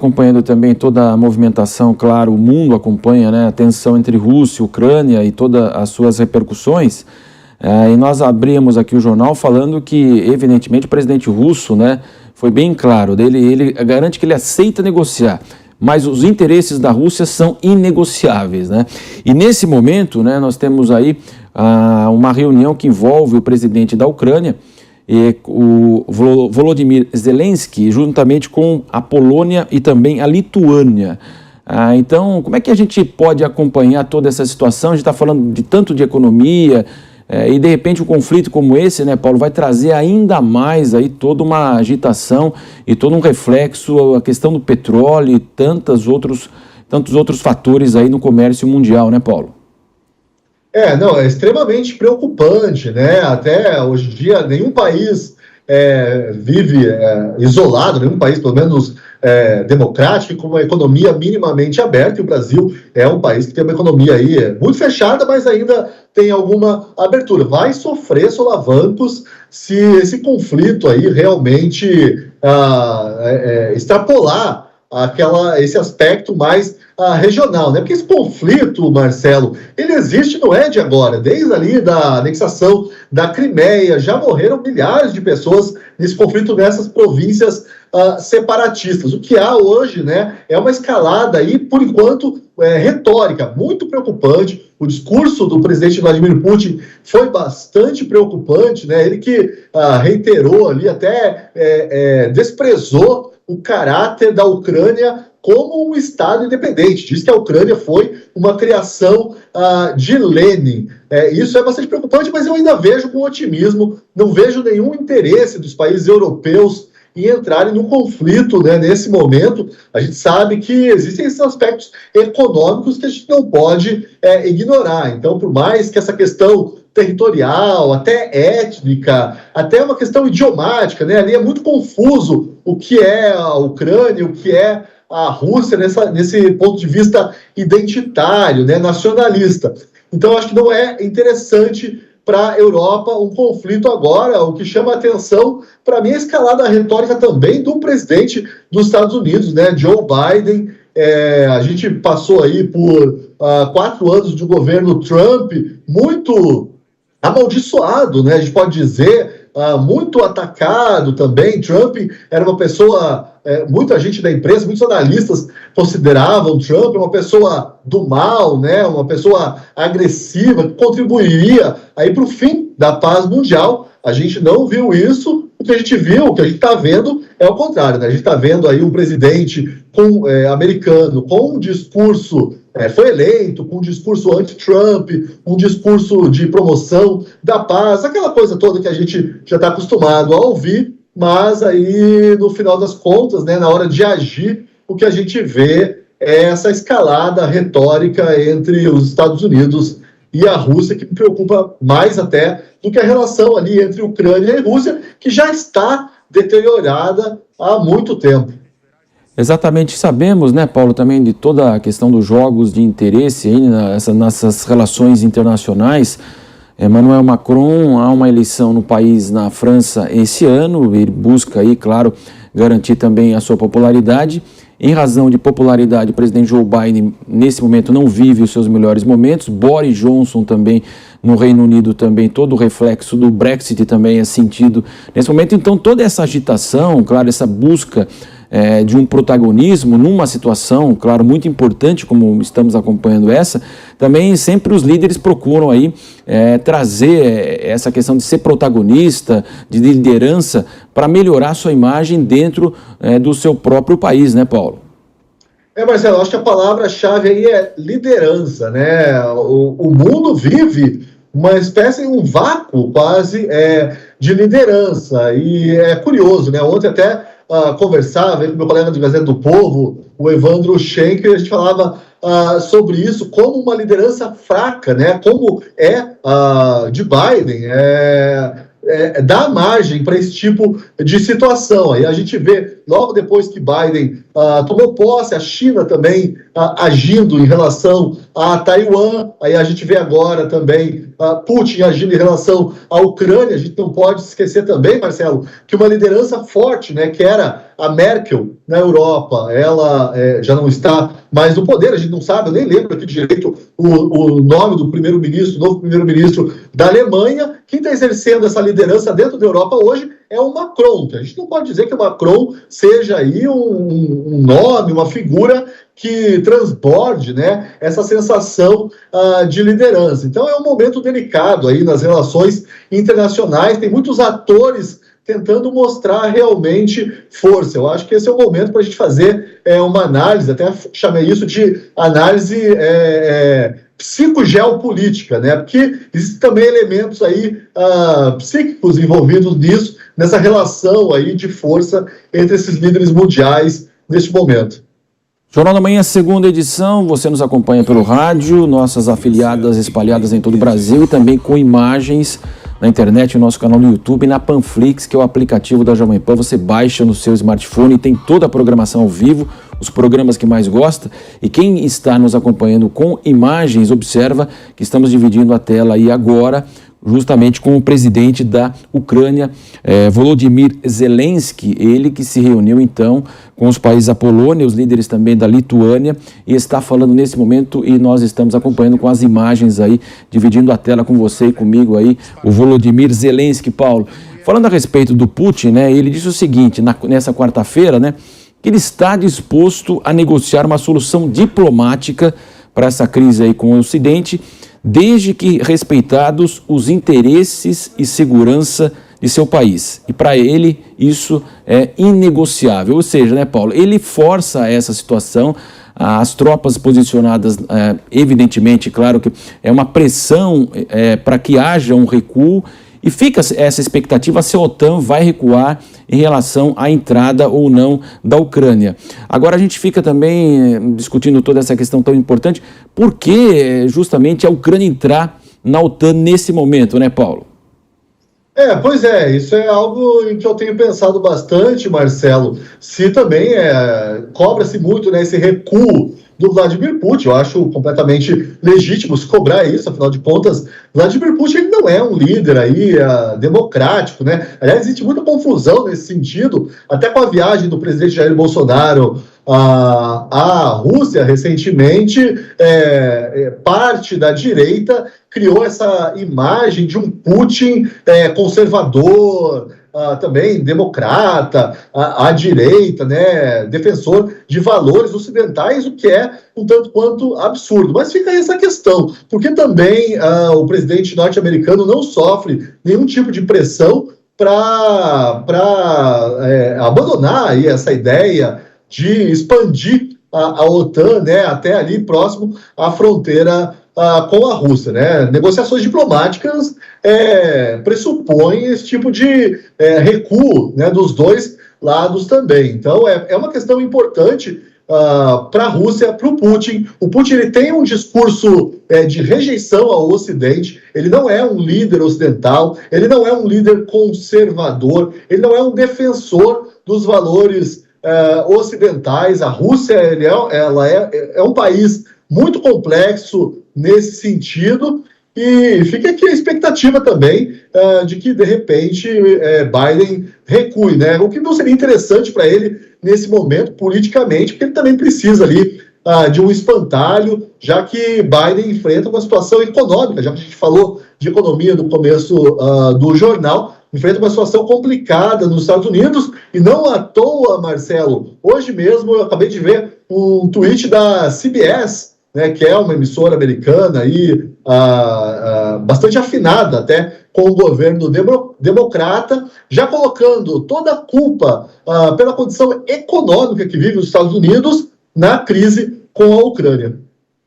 acompanhando também toda a movimentação, claro, o mundo acompanha, né, a tensão entre Rússia e Ucrânia e todas as suas repercussões. E nós abrimos aqui o jornal falando que, evidentemente, o presidente russo, né, foi bem claro, ele garante que ele aceita negociar, mas os interesses da Rússia são inegociáveis, né? E nesse momento, né, nós temos aí uma reunião que envolve o presidente da Ucrânia, o Volodymyr Zelensky, juntamente com a Polônia e também a Lituânia. Então, como é que a gente pode acompanhar toda essa situação? A gente está falando de tanto de economia, e de repente um conflito como esse, né, Paulo, vai trazer ainda mais aí toda uma agitação e todo um reflexo, a questão do petróleo e tantos outros fatores aí no comércio mundial, né, Paulo? Não, é extremamente preocupante, né? Até hoje em dia, nenhum país vive isolado, nenhum país, pelo menos democrático, com uma economia minimamente aberta, e o Brasil é um país que tem uma economia aí muito fechada, mas ainda tem alguma abertura. Vai sofrer solavancos se esse conflito aí realmente extrapolar esse aspecto mais regional, né? Porque esse conflito, Marcelo, ele existe, não é de agora, desde ali da anexação da Crimeia, já morreram milhares de pessoas nesse conflito nessas províncias separatistas. O que há hoje, né, é uma escalada aí, por enquanto, retórica, muito preocupante. O discurso do presidente Vladimir Putin foi bastante preocupante, né? Ele que reiterou ali, até desprezou o caráter da Ucrânia como um Estado independente. Diz que a Ucrânia foi uma criação de Lenin. Isso é bastante preocupante, mas eu ainda vejo com otimismo, não vejo nenhum interesse dos países europeus em entrarem num conflito, né, nesse momento. A gente sabe que existem esses aspectos econômicos que a gente não pode ignorar. Então, por mais que essa questão territorial, até étnica, até uma questão idiomática, né, ali é muito confuso o que é a Ucrânia, o que é a Rússia nesse ponto de vista identitário, né, nacionalista. Então, acho que não é interessante para a Europa um conflito agora. O que chama a atenção, para mim, é a escalada retórica também do presidente dos Estados Unidos, né, Joe Biden. A gente passou aí por 4 anos de um governo Trump muito amaldiçoado, né, a gente pode dizer, muito atacado também. Trump era uma pessoa, muita gente da imprensa, muitos analistas consideravam Trump uma pessoa do mal, né, uma pessoa agressiva, que contribuiria aí para o fim da paz mundial. A gente não viu isso. O que a gente viu, o que a gente está vendo é o contrário, né? A gente está vendo aí um presidente americano com um discurso, foi eleito com um discurso anti-Trump, um discurso de promoção da paz, aquela coisa toda que a gente já está acostumado a ouvir, mas aí, no final das contas, né, na hora de agir, o que a gente vê é essa escalada retórica entre os Estados Unidos e a Rússia, que me preocupa mais até do que a relação ali entre Ucrânia e Rússia, que já está deteriorada há muito tempo. Exatamente, sabemos, né, Paulo, também de toda a questão dos jogos de interesse aí nessas relações internacionais. Emmanuel Macron, há uma eleição no país, na França, esse ano. Ele busca aí, claro, garantir também a sua popularidade. Em razão de popularidade, o presidente Joe Biden, nesse momento, não vive os seus melhores momentos. Boris Johnson também, no Reino Unido, também, todo o reflexo do Brexit também é sentido nesse momento. Então, toda essa agitação, claro, essa busca de um protagonismo numa situação, claro, muito importante, como estamos acompanhando essa, também sempre os líderes procuram aí trazer essa questão de ser protagonista, de liderança, para melhorar sua imagem dentro do seu próprio país, né, Paulo? Marcelo, acho que a palavra-chave aí é liderança, né? O mundo vive uma espécie, um vácuo quase de liderança, e é curioso, né? Ontem até conversava com meu colega de Gazeta do Povo, o Evandro Schenker, e a gente falava sobre isso como uma liderança fraca, né? Como de Biden, dá margem para esse tipo de situação. Aí a gente vê logo depois que Biden tomou posse, a China também agindo em relação a Taiwan, aí a gente vê agora também Putin agindo em relação à Ucrânia. A gente não pode esquecer também, Marcelo, que uma liderança forte, né, que era a Merkel na Europa, ela já não está mais no poder. A gente não sabe, eu nem lembro aqui direito o nome do primeiro-ministro, novo primeiro-ministro da Alemanha. Quem está exercendo essa liderança dentro da Europa hoje é o Macron. A gente não pode dizer que o Macron seja aí um nome, uma figura que transborde, né, essa sensação de liderança. Então é um momento delicado aí nas relações internacionais. Tem muitos atores tentando mostrar realmente força. Eu acho que esse é o momento para a gente fazer uma análise, até chamei isso de análise psicogeopolítica, né? Porque existem também elementos aí psíquicos envolvidos nisso, nessa relação aí de força entre esses líderes mundiais neste momento. Jornal da Manhã, segunda edição, você nos acompanha pelo rádio, nossas afiliadas espalhadas em todo o Brasil e também com imagens na internet, no nosso canal no YouTube e na Panflix, que é o aplicativo da Jovem Pan. Você baixa no seu smartphone e tem toda a programação ao vivo, os programas que mais gosta. E quem está nos acompanhando com imagens, observa que estamos dividindo a tela aí agora, justamente com o presidente da Ucrânia, Volodymyr Zelensky, ele que se reuniu então com os países da Polônia, os líderes também da Lituânia, e está falando nesse momento, e nós estamos acompanhando com as imagens aí, dividindo a tela com você e comigo aí, o Volodymyr Zelensky. Paulo, falando a respeito do Putin, né, ele disse o seguinte, nessa quarta-feira, né, que ele está disposto a negociar uma solução diplomática para essa crise aí com o Ocidente, desde que respeitados os interesses e segurança de seu país. E para ele isso é inegociável. Ou seja, né, Paulo, ele força essa situação, as tropas posicionadas, evidentemente, claro que é uma pressão para que haja um recuo, e fica essa expectativa se a OTAN vai recuar em relação à entrada ou não da Ucrânia. Agora a gente fica também discutindo toda essa questão tão importante, por que justamente a Ucrânia entrar na OTAN nesse momento, né, Paulo? Pois é, isso é algo em que eu tenho pensado bastante, Marcelo. Se também cobra-se muito, né, esse recuo do Vladimir Putin. Eu acho completamente legítimo se cobrar isso, afinal de contas, Vladimir Putin ele não é um líder aí democrático, né? Aliás, existe muita confusão nesse sentido, até com a viagem do presidente Jair Bolsonaro à Rússia recentemente. Parte da direita criou essa imagem de um Putin conservador, também democrata, à direita, né, defensor de valores ocidentais, o que é um tanto quanto absurdo. Mas fica aí essa questão, porque também o presidente norte-americano não sofre nenhum tipo de pressão para abandonar aí essa ideia de expandir a OTAN, né, até ali próximo à fronteira com a Rússia, né? Negociações diplomáticas pressupõem esse tipo de recuo, né, dos dois lados também. Então é uma questão importante para a Rússia, para o Putin. O Putin ele tem um discurso de rejeição ao Ocidente, ele não é um líder ocidental, ele não é um líder conservador, ele não é um defensor dos valores ocidentais. A Rússia ela é um país muito complexo nesse sentido, e fica aqui a expectativa também de que, de repente, Biden recue, né? O que não seria interessante para ele nesse momento, politicamente, porque ele também precisa ali de um espantalho, já que Biden enfrenta uma situação econômica, já que a gente falou de economia no começo do jornal, enfrenta uma situação complicada nos Estados Unidos, e não à toa, Marcelo, hoje mesmo eu acabei de ver um tweet da CBS, né, que é uma emissora americana aí, bastante afinada até com o governo democrata, já colocando toda a culpa pela condição econômica que vive os Estados Unidos na crise com a Ucrânia.